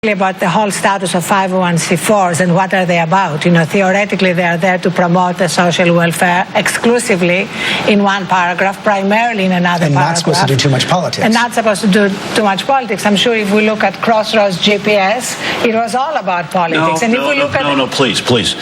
about the whole status of 501c4s and what are they about. You know, theoretically they are there to promote the social welfare exclusively in one paragraph, primarily in another paragraph. And not supposed to do too much politics. And not supposed to do too much politics. I'm sure if we look at Crossroads GPS, it was all about politics. Please.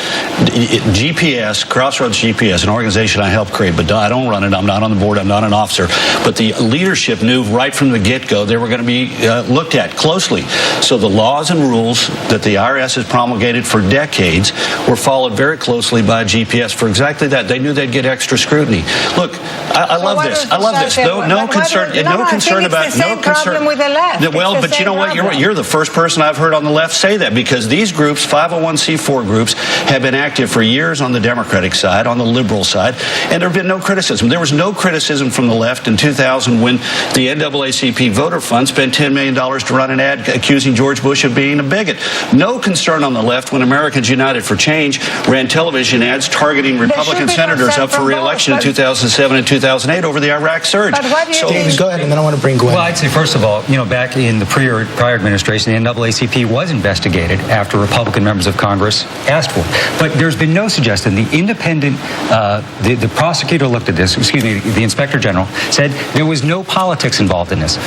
GPS, Crossroads GPS, an organization I helped create, but I don't run it. I'm not on the board. I'm not an officer. But the leadership knew right from the get-go they were going to be looked at closely. So the laws and rules that the IRS has promulgated for decades were followed very closely by GPS for exactly that. They knew they'd get extra scrutiny. Look, I love this. No concern about with the left. Well, but you know what? You're the first person I've heard on the left say that, because these groups, 501c4 groups, have been active for years on the Democratic side, on the liberal side, and there have been no criticism. There was no criticism from the left in 2000 when the NAACP voter fund spent $10 million to run an ad accusing George Bush of being a bigot. No concern on the left when Americans United for Change ran television ads targeting Republican senators up for re-election in 2007 and 2008 over the Iraq surge. David, go ahead, and then I want to bring Gwen. Well, I'd say, first of all, back in the prior administration, the NAACP was investigated after Republican members of Congress asked for it. But there's been no suggestion. The independent, the prosecutor looked at this, the Inspector General said there was no politics involved in this.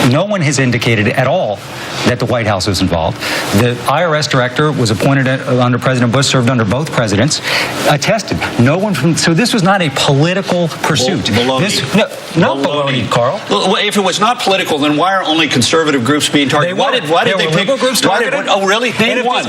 No one has indicated at all that the White House was involved. The IRS director was appointed under President Bush, served under both presidents, attested. No one from, so this was not a political pursuit. Baloney, Carl. Well, if it was not political, then why are only conservative groups being targeted? Why did they pick groups targeted? Oh, really? Name one.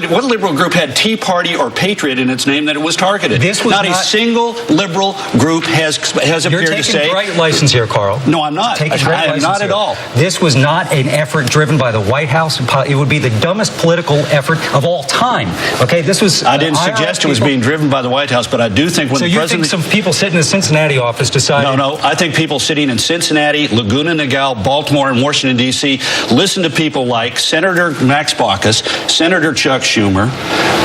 What liberal group had Tea Party or Patriot in its name that it was targeted? Not a single liberal group has appeared to say. You're taking bright license here, Carl. No, I'm not. I am not at all. This was not an effort driven by the White House. It would be the dumbest political effort of all time. Okay, this was. I didn't suggest it was being driven by the White House, but I do think when the president. So you think some people sitting in the Cincinnati office decided? No. I think people sitting in Cincinnati, Laguna Niguel, Baltimore, and Washington D.C. listen to people like Senator Max Baucus, Senator Chuck Schumer,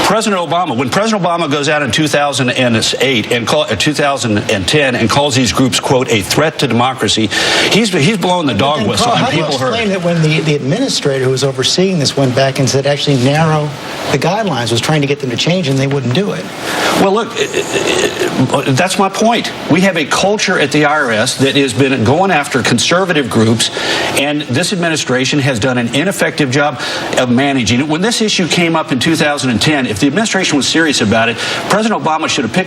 President Obama. When President Obama goes out in 2008 and 2010 and calls these groups, quote, a threat to democracy, he's blowing the dog whistle, and people heard. Explain that when the administrator who was overseeing this went back and said actually narrow the guidelines, was trying to get them to change, and they wouldn't do it. Well, look, that's my point. We have a culture at the IRS that has been going after conservative groups, and this administration has done an ineffective job of managing it. When this issue came up in 2010, if the administration was serious about it, President Obama should have picked